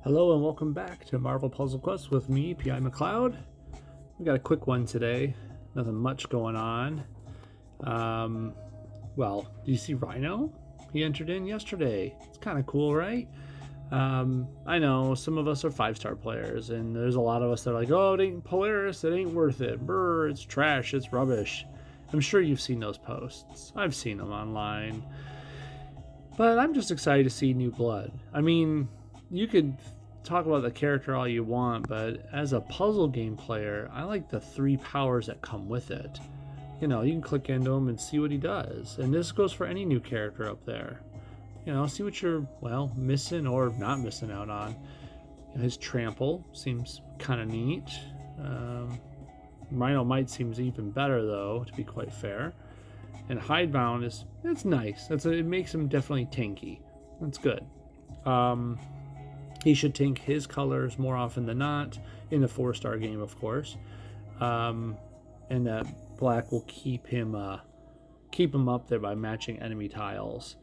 Hello and welcome back to Marvel Puzzle Quest with me, P.I. McLeod. We got a quick one today. Nothing much going on. Well, do you see Rhino? He entered in yesterday. It's kind of cool, right? I know some of us are 5-star players, and there's a lot of us that are like, oh, it ain't Polaris, it ain't worth it. Brr, it's trash, it's rubbish. I'm sure you've seen those posts. I've seen them online. But I'm just excited to see new blood. I mean, you could talk about the character all you want, but as a puzzle game player, I like the 3 powers that come with it. You know, you can click into him and see what he does. And this goes for any new character up there. You know, see what you're, well, missing or not missing out on. His trample seems kind of neat. Rhino Might seems even better, though, to be quite fair. And Hidebound it's nice. It makes him definitely tanky. That's good. He should tank his colors more often than not in the 4-star game, of course. And that black will keep him up there by matching enemy tiles.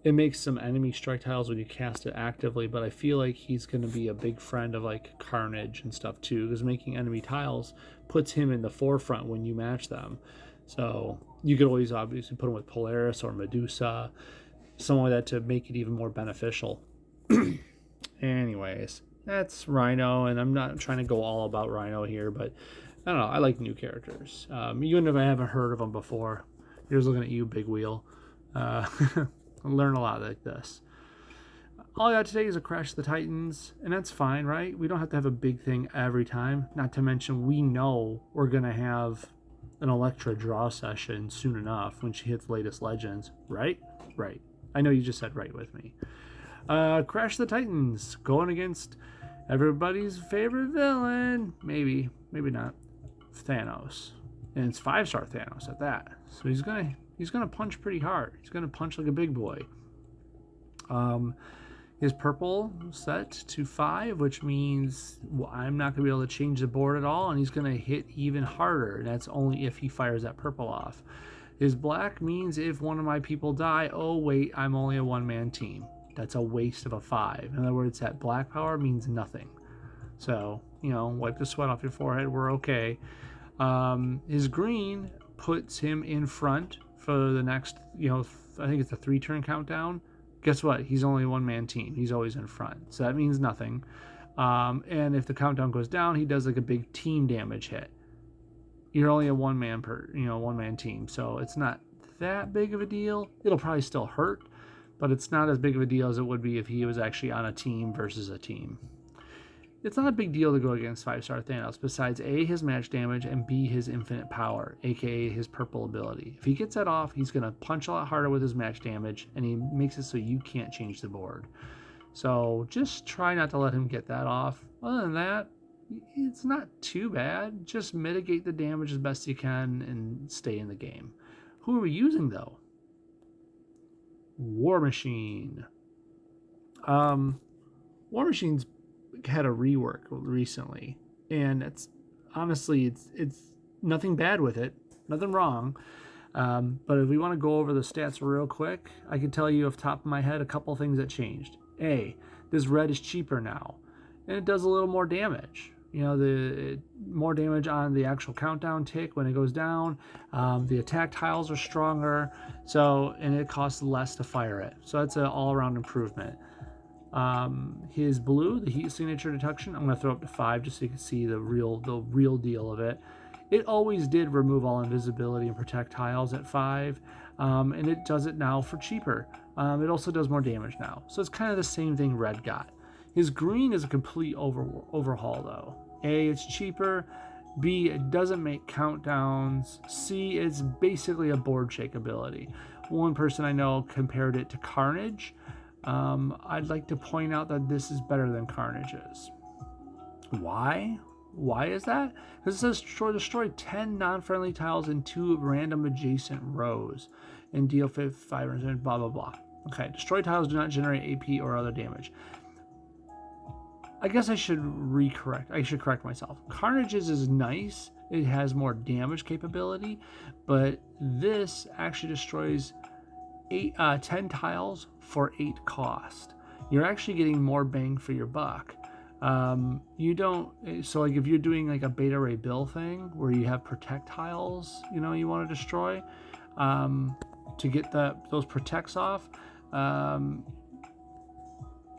It makes some enemy strike tiles when you cast it actively, but I feel like he's going to be a big friend of like Carnage and stuff too, because making enemy tiles puts him in the forefront when you match them. So you could always obviously put him with Polaris or Medusa, something like that, to make it even more beneficial. Anyways, that's Rhino, and I'm not trying to go all about Rhino here, but I don't know, I like new characters. Even if I haven't heard of them before. Here's looking at you, Big Wheel. Learn a lot like this. All I got today is a Crash the Titans, and that's fine, right? We don't have to have a big thing every time. Not to mention, we know we're going to have an Elektra draw session soon enough when she hits latest Legends, right? Right. I know you just said right with me. Crash the Titans, going against everybody's favorite villain. Maybe not. Thanos. And it's 5-star Thanos at that. So he's gonna punch pretty hard. He's gonna punch like a big boy. His purple set to 5, which means I'm not gonna be able to change the board at all, and he's gonna hit even harder. And that's only if he fires that purple off. His black means if one of my people die, oh wait, I'm only a 1-man team. That's a waste of a 5. In other words, that black power means nothing. So, wipe the sweat off your forehead. We're okay. His green puts him in front for the next, I think it's a 3-turn countdown. Guess what? He's only a 1-man team. He's always in front. So that means nothing. And if the countdown goes down, he does like a big team damage hit. You're only a 1-man team. So it's not that big of a deal. It'll probably still hurt, but it's not as big of a deal as it would be if he was actually on a team versus a team. It's not a big deal to go against 5-star Thanos, besides A, his match damage, and B, his infinite power, aka his purple ability. If he gets that off, he's going to punch a lot harder with his match damage, and he makes it so you can't change the board. So just try not to let him get that off. Other than that, it's not too bad. Just mitigate the damage as best you can and stay in the game. Who are we using, though? War Machine. War Machine's had a rework recently, and it's nothing bad with it, nothing wrong, but if we want to go over the stats real quick, I can tell you off the top of my head a couple things that changed. This red is cheaper now, and it does a little more damage. More damage on the actual countdown tick when it goes down. The attack tiles are stronger, and it costs less to fire it, so that's an all-around improvement. His blue, the heat signature detection, I'm going to throw up to 5 just so you can see the real deal of it. It always did remove all invisibility and protect tiles at 5, and it does it now for cheaper. It also does more damage now, so it's kind of the same thing red got. His green is a complete overhaul though. A, it's cheaper. B, it doesn't make countdowns. C, it's basically a board shake ability. One person I know compared it to Carnage. I'd like to point out that this is better than Carnage's. Why? Why is that? Because it says destroy 10 non-friendly tiles in 2 random adjacent rows and deal 5 blah blah blah. Okay, destroy tiles do not generate AP or other damage. I guess I should correct myself. Carnage's is nice. It has more damage capability, but this actually destroys 10 tiles for 8 cost. you're actually getting more bang for your buck. You don't, so like if you're doing like a Beta Ray Bill thing where you have protectiles, you know, you want to destroy, to get those protects off, how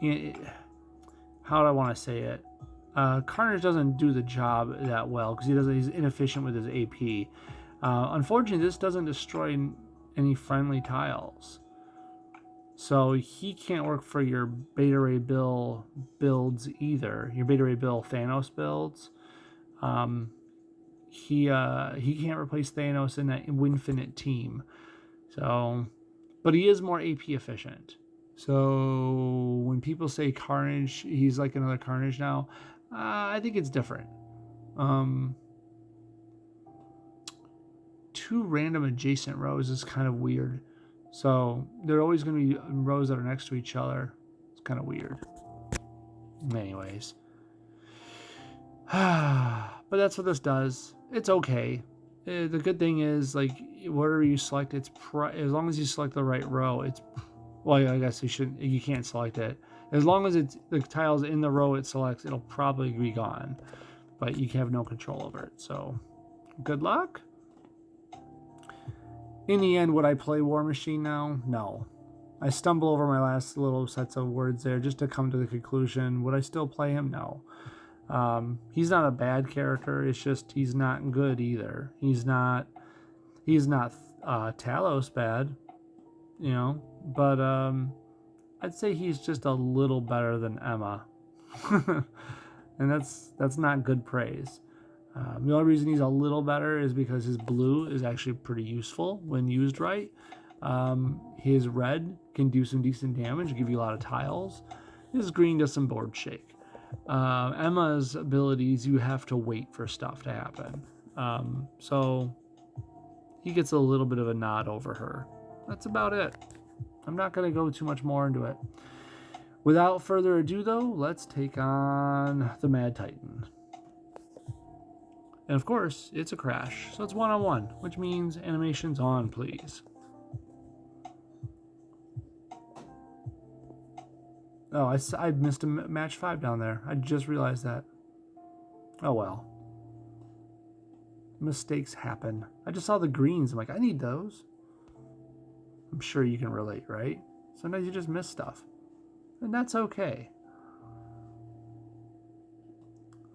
do I want to say it? Carnage doesn't do the job that well because he's inefficient with his AP. Unfortunately, this doesn't destroy any friendly tiles. So he can't work for your Beta Ray Bill builds either. Your Beta Ray Bill Thanos builds. He can't replace Thanos in that Winfinite team. So, but he is more AP efficient. So when people say Carnage, he's like another Carnage now. I think it's different. 2 random adjacent rows is kind of weird. So they're always going to be rows that are next to each other. It's kind of weird. Anyways. But that's what this does. It's okay. The good thing is, like, whatever you select, as long as you select the right row, well, I guess you can't select it. As long as the tile's in the row it selects, it'll probably be gone. But you have no control over it. So, good luck. In the end, would I play War Machine now? No. I stumble over my last little sets of words there just to come to the conclusion. Would I still play him? No. He's not a bad character. It's just he's not good either. He's not Talos bad, you know. But I'd say he's just a little better than Emma, and that's not good praise. The only reason he's a little better is because his blue is actually pretty useful when used right. His red can do some decent damage, give you a lot of tiles. His green does some board shake. Emma's abilities, you have to wait for stuff to happen. So he gets a little bit of a nod over her. That's about it. I'm not going to go too much more into it. Without further ado, though, let's take on the Mad Titan. And of course, it's a crash, so it's 1-on-1, which means animation's on, please. Oh, I missed a match 5 down there. I just realized that. Oh well. Mistakes happen. I just saw the greens. I'm like, I need those. I'm sure you can relate, right? Sometimes you just miss stuff. And that's okay.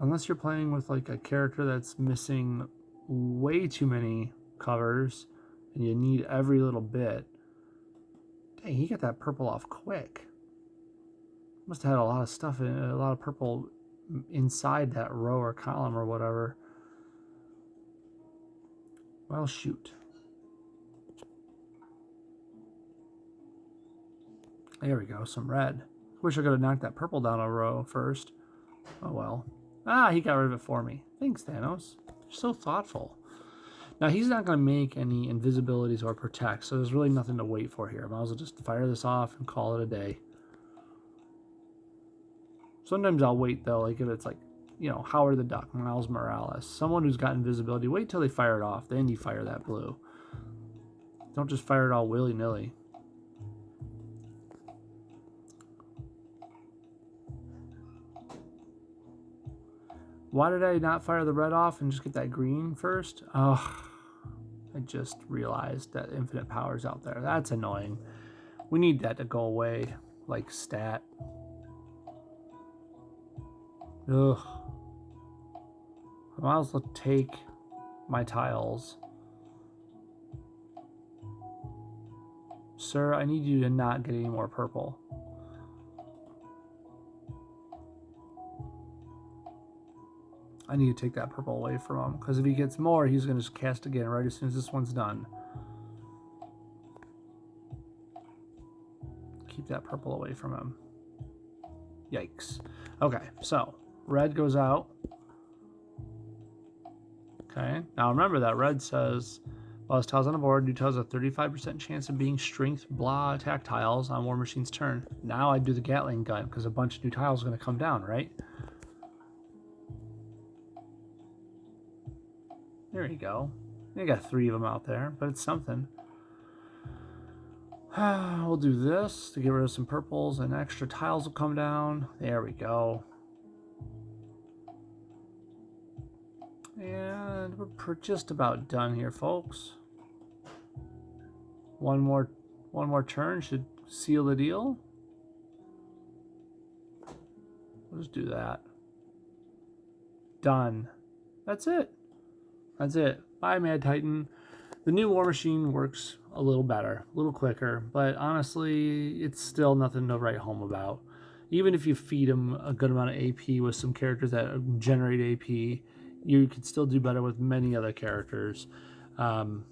Unless you're playing with like a character that's missing way too many covers and you need every little bit. Dang, he got that purple off quick. Must have had a lot of stuff in it, a lot of purple inside that row or column or whatever. Well, shoot. There we go, some red. Wish I could have knocked that purple down a row first. Oh well. Ah, he got rid of it for me. Thanks, Thanos. You're so thoughtful. Now, he's not going to make any invisibilities or protect, so there's really nothing to wait for here. Might as well just fire this off and call it a day. Sometimes I'll wait, though, like if it's like, you know, Howard the Duck, Miles Morales. Someone who's got invisibility, wait till they fire it off, then you fire that blue. Don't just fire it all willy-nilly. Why did I not fire the red off and just get that green first? Oh, I just realized that infinite power's out there. That's annoying. We need that to go away, like stat. Ugh. I might as well take my tiles. Sir, I need you to not get any more purple. I need to take that purple away from him, because if he gets more, he's going to just cast again right as soon as this one's done. Keep that purple away from him. Yikes. Okay, so red goes out. Okay, now remember that red says, while his tiles on the board, new tiles have a 35% chance of being strength blah attack tiles on War Machine's turn. Now I do the Gatling gun, because a bunch of new tiles are going to come down, right? There you go. You got 3 of them out there, but it's something. We'll do this to get rid of some purples, and extra tiles will come down. There we go. And we're just about done here, folks. One more turn should seal the deal. We'll just do that. Done. That's it. That's it. Bye, Mad Titan. The new War Machine works a little better, a little quicker, but honestly, it's still nothing to write home about. Even if you feed him a good amount of AP with some characters that generate AP, you could still do better with many other characters. Once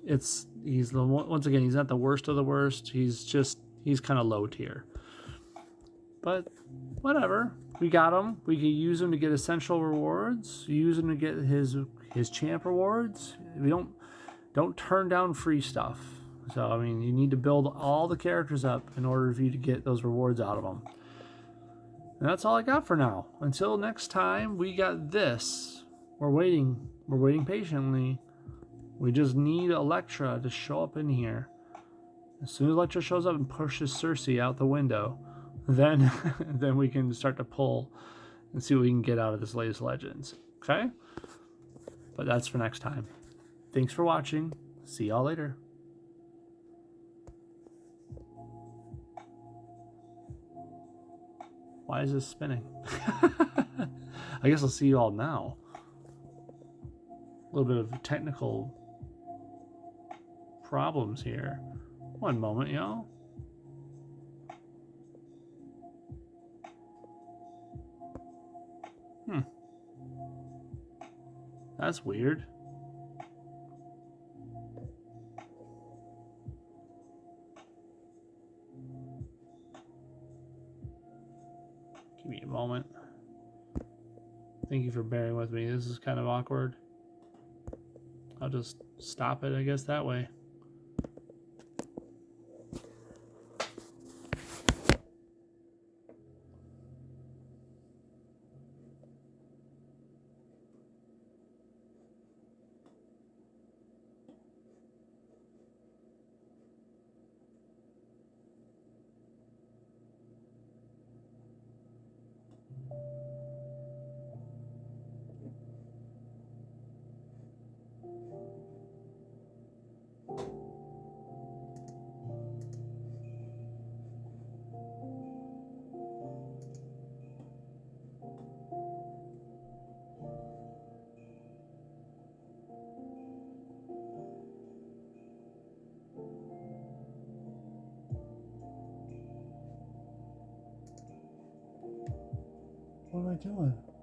again, he's not the worst of the worst. He's kind of low tier. But whatever, we got him. We can use him to get essential rewards. Use him to get his champ rewards. We don't turn down free stuff. So I mean, you need to build all the characters up in order for you to get those rewards out of them. And that's all I got for now. Until next time, we got this. We're waiting. We're waiting patiently. We just need Electra to show up in here. As soon as Electra shows up and pushes Cersei out the window, then we can start to pull and see what we can get out of this latest Legends. Okay? But that's for next time. Thanks for watching. See y'all later. Why is this spinning? I guess I'll see you all now. A little bit of technical problems here. One moment, y'all. That's weird. Give me a moment. Thank you for bearing with me. This is kind of awkward. I'll just stop it, I guess, that way. What am I doing?